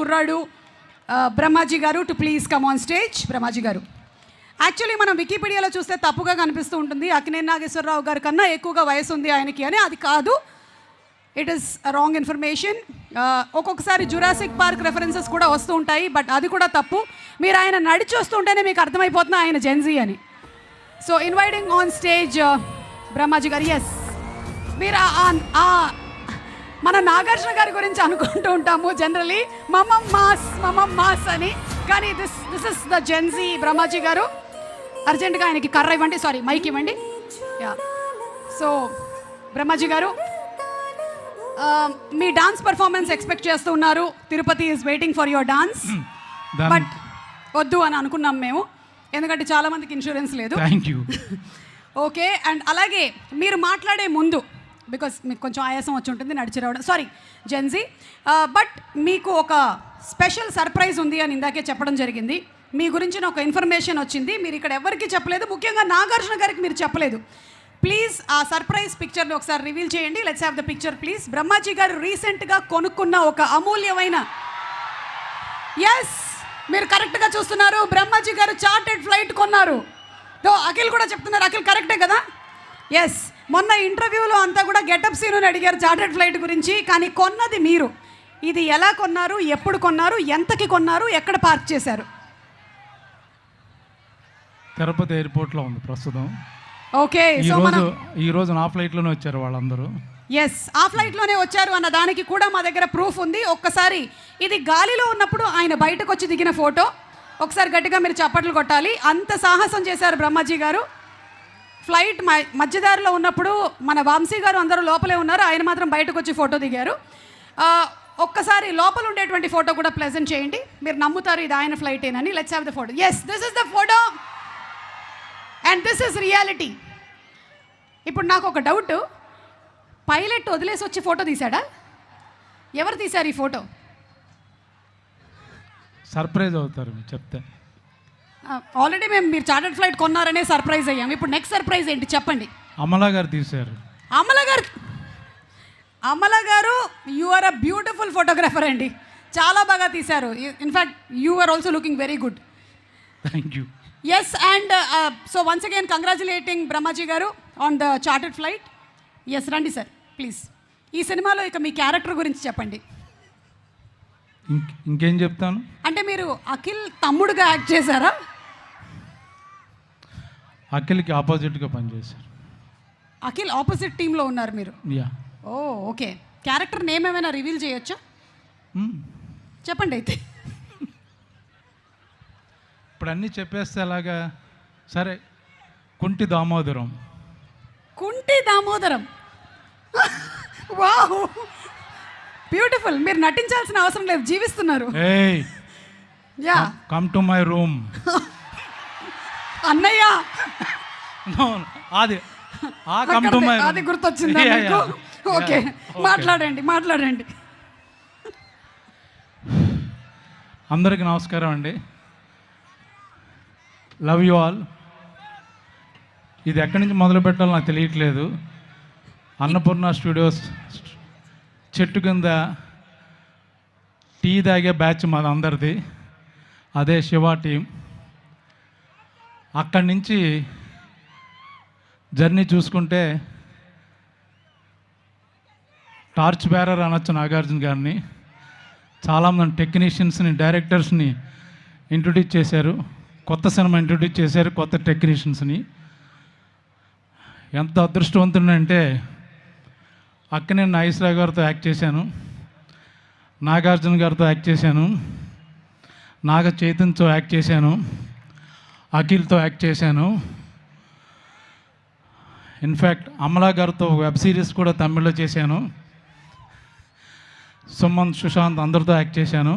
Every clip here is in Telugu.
కుర్రాడు బ్రహ్మాజీ గారు to please come on stage. Brahmaji గారు, యాక్చువల్లీ మనం వికీపీడియాలో చూస్తే తప్పుగా కనిపిస్తూ ఉంటుంది, అక్కినేని నాగేశ్వరరావు గారి కన్నా ఎక్కువగా వయసు ఉంది ఆయనకి అని. అది కాదు, ఇట్ ఈస్ రాంగ్ ఇన్ఫర్మేషన్. ఒక్కొక్కసారి జురాసిక్ పార్క్ రెఫరెన్సెస్ కూడా వస్తూ ఉంటాయి, బట్ అది కూడా తప్పు. మీరు ఆయన నడిచి వస్తుంటేనే మీకు అర్థమైపోతున్నా ఆయన జెన్జీ అని. So inviting on stage Brahmaji గారు. ఎస్, మీరు మన నాగార్జున గారి గురించి అనుకుంటూ ఉంటాము జనరలీ మమం మాస్ అని, కానీ this is the Gen Z Brahmaji గారు. అర్జెంటుగా ఆయనకి కర్ర ఇవ్వండి, సారీ మైక్ ఇవ్వండి. యా, సో బ్రహ్మాజీ గారు, మీ డాన్స్ పర్ఫార్మెన్స్ ఎక్స్పెక్ట్ చేస్తూ ఉన్నారు. Tirupati is waiting for your dance, but వద్దు అని అనుకున్నాం మేము, ఎందుకంటే చాలామందికి ఇన్సూరెన్స్ లేదు. Thank you. ఓకే, అండ్ అలాగే మీరు మాట్లాడే ముందు, బికాస్ మీకు కొంచెం ఆయాసం వచ్చి ఉంటుంది నడిచి రావడం, సారీ జెన్జీ, బట్ మీకు ఒక స్పెషల్ సర్ప్రైజ్ ఉంది అని ఇందాకే చెప్పడం జరిగింది. మీ గురించిన ఒక ఇన్ఫర్మేషన్ వచ్చింది, మీరు ఇక్కడ ఎవరికి చెప్పలేదు, ముఖ్యంగా నాగార్జున గారికి మీరు చెప్పలేదు. ప్లీజ్ ఆ సర్ప్రైజ్ పిక్చర్ని ఒకసారి రివీల్ చేయండి. Let's have the picture please. Brahmaji గారు రీసెంట్గా కొనుక్కున్న ఒక అమూల్యమైన, ఎస్ మీరు కరెక్ట్గా చూస్తున్నారు, బ్రహ్మాజీ గారు చార్టెడ్ ఫ్లైట్ కొన్నారు. అఖిల్ కూడా చెప్తున్నారు, అఖిల్ కరెక్టే కదా? ఎస్, మొన్న ఇంటర్వ్యూలో అంతా కూడా గెటప్ సీను అడిగారు చార్టెడ్ ఫ్లైట్ గురించి, కానీ కొన్నది మీరు. ఇది ఎలా కొన్నారు, ఎప్పుడు కొన్నారు, ఎంతకి కొన్నారు, ఎక్కడ పార్క్ చేశారు? తిరుపతి ఎయిర్పోర్ట్లో ఉంది ప్రస్తుతం. ఓకే, సో ఈరోజు నా ఫ్లైట్లోనే వచ్చారు వాళ్ళందరూ. ఎస్, ఆ ఫ్లైట్లోనే వచ్చారు అన్న దానికి కూడా మా దగ్గర ప్రూఫ్ ఉంది. ఒక్కసారి ఇది గాలిలో ఉన్నప్పుడు ఆయన బయటకు వచ్చి దిగిన ఫోటో, ఒకసారి గట్టిగా మీరు చప్పట్లు కొట్టాలి. అంత సాహసం చేశారు బ్రహ్మాజీ గారు. ఫ్లైట్ మధ్యదారిలో ఉన్నప్పుడు మన వంశీ గారు అందరూ లోపలే ఉన్నారు, ఆయన మాత్రం బయటకు వచ్చి ఫోటో దిగారు. ఒక్కసారి లోపల ఉండేటువంటి ఫోటో కూడా ప్రెజెంట్ చేయండి, మీరు నమ్ముతారు ఇది ఆయన ఫ్లైటేనని. Let's have the photo. Yes, this is the photo and this is reality. ఇప్పుడు నాకు ఒక డౌట్, పైలట్ వదిలేసి వచ్చి ఫోటో తీశాడా? ఎవరు తీశారు ఈ ఫోటో? సర్ప్రైజ్ అవుతారు చెప్తే. ఆల్రెడీ మీరు చార్టర్డ్ ఫ్లైట్ కొన్నారనే సర్ప్రైజ్ అయ్యాం. ఇప్పుడు నెక్స్ట్ సర్ప్రైజ్ ఏంటి చెప్పండి. అమలా గారు తీశారు. Amala garu, you are a beautiful photographer అండి, చాలా బాగా తీశారు. In fact you are also looking very good. Thank you. Yes, and so once again congratulating Brahmaji garu on the chartered flight. Yes, రండి సార్ ప్లీజ్. ఈ సినిమాలో ఇక మీ క్యారెక్టర్ గురించి చెప్పండి. ఇంకేం చెప్తాను అంటే మీరు అఖిల్ తమ్ముడుగా యాక్ట్ చేశారా? అఖిల్కి ఆపోజిట్గా పనిచేశారు. అఖిల్ ఆపోజిట్ టీంలో ఉన్నారు మీరు? యా. ఓ ఓకే, క్యారెక్టర్ నేమ్ ఏమైనా రివీల్ చేయొచ్చా? చెప్పండి అయితే. ఇప్పుడు అన్నీ చెప్పేస్తే అలాగా. సరే, కుంటి దామోదరం. కుంటి దామోదరం, వావ్ బ్యూటిఫుల్. మీరు నటించాల్సిన అవసరం లేదు, జీవిస్తున్నారు. Yeah, come to my room. అన్నయ్య, అది కమ్ టు మై, అది గుర్తొచ్చిందా మీకు? ఓకే, మాట్లాడండి. అందరికీ నమస్కారం అండి. Love you all. ఇది ఎక్కడి నుంచి మొదలు పెట్టాలో నాకు తెలియట్లేదు. అన్నపూర్ణ స్టూడియోస్ చెట్టు కింద టీ తాగే బ్యాచ్ మాది అందరిది, అదే శివ టీం. అక్కడి నుంచి జర్నీ చూసుకుంటే టార్చ్ బేరర్ అనొచ్చు నాగార్జున గారిని. చాలామంది టెక్నీషియన్స్ని, డైరెక్టర్స్ని ఇంట్రొడ్యూస్ చేశారు, కొత్త సినిమా ఇంట్రొడ్యూస్ చేశారు, కొత్త టెక్నీషియన్స్ని. ఎంత అదృష్టవంతుడంటే అక్కినేని నాగేశ్వరరావు గారితో యాక్ట్ చేశాను, నాగార్జున గారితో యాక్ట్ చేశాను, నాగ చైతన్యతో యాక్ట్ చేశాను, అఖిల్తో యాక్ట్ చేశాను. ఇన్ఫ్యాక్ట్ అమలా గారితో వెబ్ సిరీస్ కూడా తమిళ్లో చేశాను. సుమంత్, సుశాంత్ అందరితో యాక్ట్ చేశాను.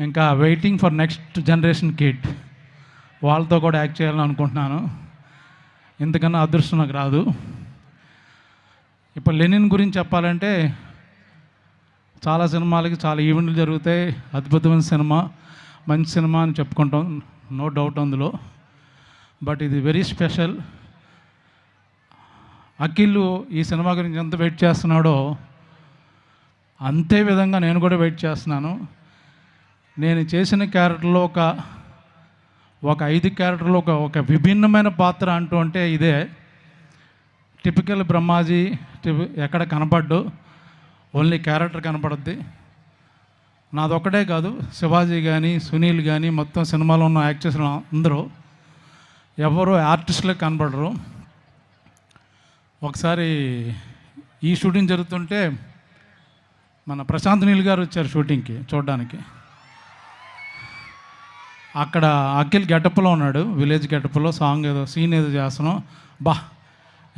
ఇంకా waiting for next generation kid, వాళ్ళతో కూడా యాక్ట్ చేయాలని అనుకుంటున్నాను. ఇంతకన్నా అదృష్టం నాకు రాదు. ఇప్పుడు లెనిన్ గురించి చెప్పాలంటే చాలా సినిమాలకి చాలా ఈవెంట్లు జరుగుతాయి, అద్భుతమైన సినిమా, మంచి సినిమా అని చెప్పుకుంటాం, నో డౌట్ అందులో. బట్ ఇది వెరీ స్పెషల్. అఖిల్ ఈ సినిమా గురించి ఎంత వెయిట్ చేస్తున్నాడో అంతే విధంగా నేను కూడా వెయిట్ చేస్తున్నాను. నేను చేసిన క్యారెక్టర్లో ఒక 5 క్యారెక్టర్లో ఒక విభిన్నమైన పాత్ర అంటూ అంటే ఇదే. టిపికల్ బ్రహ్మాజీ ఎక్కడ కనపడ్డు, ఓన్లీ క్యారెక్టర్ కనపడుద్ది. నాదొక్కడే కాదు, శివాజీ కానీ సునీల్ కానీ మొత్తం సినిమాలో ఉన్న యాక్టర్స్ అందరూ ఎవరు ఆర్టిస్టులకు కనపడరు. ఒకసారి ఈ షూటింగ్ జరుగుతుంటే మన ప్రశాంత్ నీల్ గారు వచ్చారు షూటింగ్కి చూడడానికి. అక్కడ అఖిల్ గెటప్లో ఉన్నాడు, విలేజ్ గెటప్లో సాంగ్ ఏదో సీన్ ఏదో చేస్తున్నాం. బా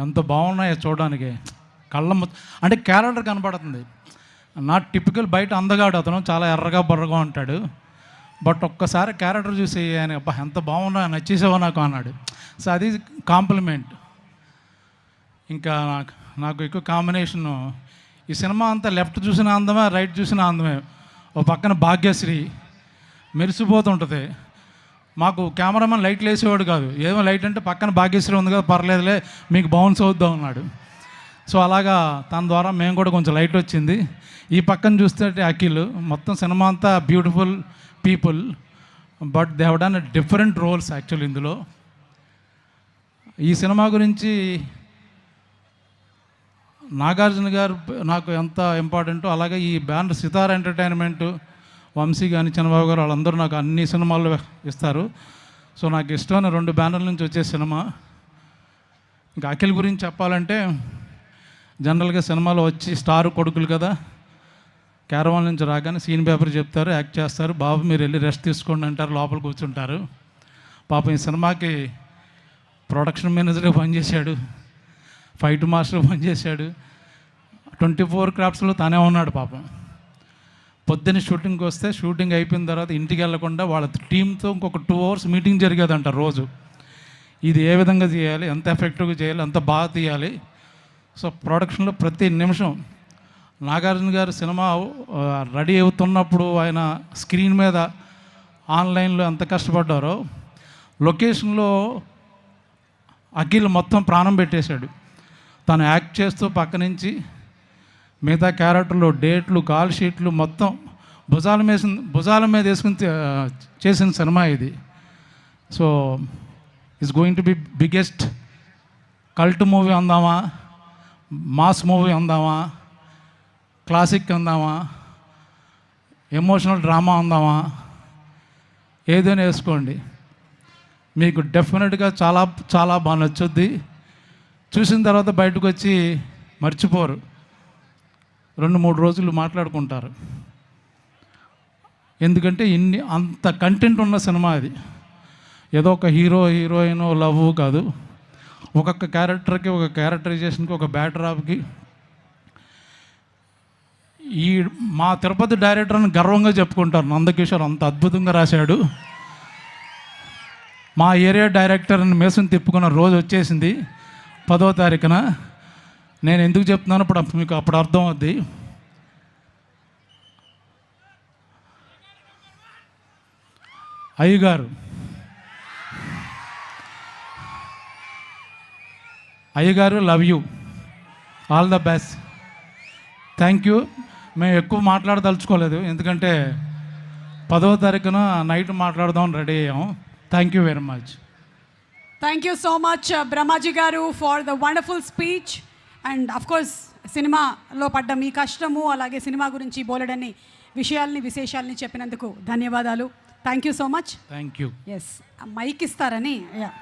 ఎంత బాగున్నాయో చూడడానికి, అంటే క్యారెక్టర్ కనపడుతుంది. నాట్ టిపికల్ బయట అందగాడు అతను, చాలా ఎర్రగా బొర్రగా ఉంటాడు. బట్ ఒక్కసారి క్యారెక్టర్ చూసి ఆయన అబ్బా ఎంత బాగున్నా, నచ్చేసావో నాకు అన్నాడు. సో అది కాంప్లిమెంట్. ఇంకా నాకు ఎక్కువ కాంబినేషను ఈ సినిమా అంతా లెఫ్ట్ చూసిన అందమే, రైట్ చూసిన అందమే. ఓ పక్కన భాగ్యశ్రీ మెరిసిపోతుంటుంది. మాకు కెమెరామెన్ లైట్లు వేసేవాడు కాదు, ఏమో లైట్ అంటే పక్కన భాగ్యశ్రీ ఉంది కదా పర్లేదులే మీకు బౌన్స్ అవుద్దాం అన్నాడు. సో అలాగా తన ద్వారా మేము కూడా కొంచెం లైట్ వచ్చింది. ఈ పక్కన చూస్తే అఖిల్, మొత్తం సినిమా అంతా beautiful people, but they have done different roles actual ఇందులో. ఈ సినిమా గురించి నాగార్జున గారు నాకు ఎంత ఇంపార్టెంటో, అలాగే ఈ బ్యానర్ సితార్ ఎంటర్టైన్మెంట్, వంశీ కానీ చంద్రబాబు గారు వాళ్ళందరూ నాకు అన్ని సినిమాల్లో ఇస్తారు. సో నాకు ఇష్టమైన 2 బ్యానర్ల నుంచి వచ్చే సినిమా. ఇంకా అఖిల్ గురించి చెప్పాలంటే జనరల్గా సినిమాలో వచ్చి స్టార్ కొడుకులు కదా, క్యారవాన్ నుంచి రాగానే సీన్ పేపర్ చెప్తారు, యాక్ట్ చేస్తారు, బాబు మీరు వెళ్ళి రెస్ట్ తీసుకోండి అంటారు, లోపల కూర్చుంటారు. పాపం ఈ సినిమాకి ప్రొడక్షన్ మేనేజర్గా పనిచేశాడు, ఫైట్ మాస్టర్ పనిచేశాడు, 24 క్రాఫ్ట్స్లో తనే ఉన్నాడు పాపం. పొద్దున్న షూటింగ్కి వస్తే షూటింగ్ అయిపోయిన తర్వాత ఇంటికి వెళ్లకుండా వాళ్ళ టీంతో ఇంకొక 2 అవర్స్ మీటింగ్ జరిగేదంట రోజు. ఇది ఏ విధంగా చేయాలి, ఎంత ఎఫెక్టివ్గా చేయాలి, ఎంత బాగా తీయాలి. సో ప్రొడక్షన్లో ప్రతి నిమిషం నాగార్జున గారు సినిమా రెడీ అవుతున్నప్పుడు ఆయన స్క్రీన్ మీద ఆన్లైన్లో ఎంత కష్టపడ్డారో, లొకేషన్లో అఖిల్ మొత్తం ప్రాణం పెట్టేశాడు. తను యాక్ట్ చేస్తూ పక్క నుంచి మిగతా క్యారెక్టర్లు, డేట్లు, కాల్ షీట్లు మొత్తం భుజాల మీద వేసుకుని చేసిన సినిమా ఇది. So it's going to be biggest cult movie అందామా, మాస్ మూవీ అందామా, క్లాసిక్ అందామా, ఎమోషనల్ డ్రామా అందామా, ఏదైనా వేసుకోండి, మీకు డెఫినెట్గా చాలా చాలా బాగా నచ్చుద్ది. చూసిన తర్వాత బయటకు వచ్చి మర్చిపోరు, 2-3 రోజులు మాట్లాడుకుంటారు. ఎందుకంటే అంత కంటెంట్ ఉన్న సినిమా అది. ఏదో ఒక హీరోయిన్ లవ్ కాదు, ఒక్కొక్క క్యారెక్టర్కి, ఒక క్యారెక్టరైజేషన్కి, ఒక బ్యాక్డ్రాప్కి. ఈ మా తిరుపతి డైరెక్టర్ అని గర్వంగా చెప్పుకుంటారు, నందకిషోర్ అంత అద్భుతంగా రాశాడు. మా ఏరియా డైరెక్టర్ని మేసం తిప్పుకున్న రోజు వచ్చేసింది 10వ తారీఖున. నేను ఎందుకు చెప్తున్నాను ఇప్పుడు మీకు అప్పుడు అర్థం అవుద్ది. అయ్యగారు love you, all the best, thank you. మేము ఎక్కువ మాట్లాడదలుచుకోలేదు, ఎందుకంటే 10వ తారీఖున నైట్ మాట్లాడదాం రెడీ అయ్యాం. Thank you very much. Thank you so much Brahmaji garu for the wonderful speech. And of course సినిమాలో పడ్డ మీ కష్టము, అలాగే సినిమా గురించి బోలెడన్ని విశేషాలని చెప్పినందుకు ధన్యవాదాలు. Thank you so much. Thank you. Yes mic ఇస్తారని.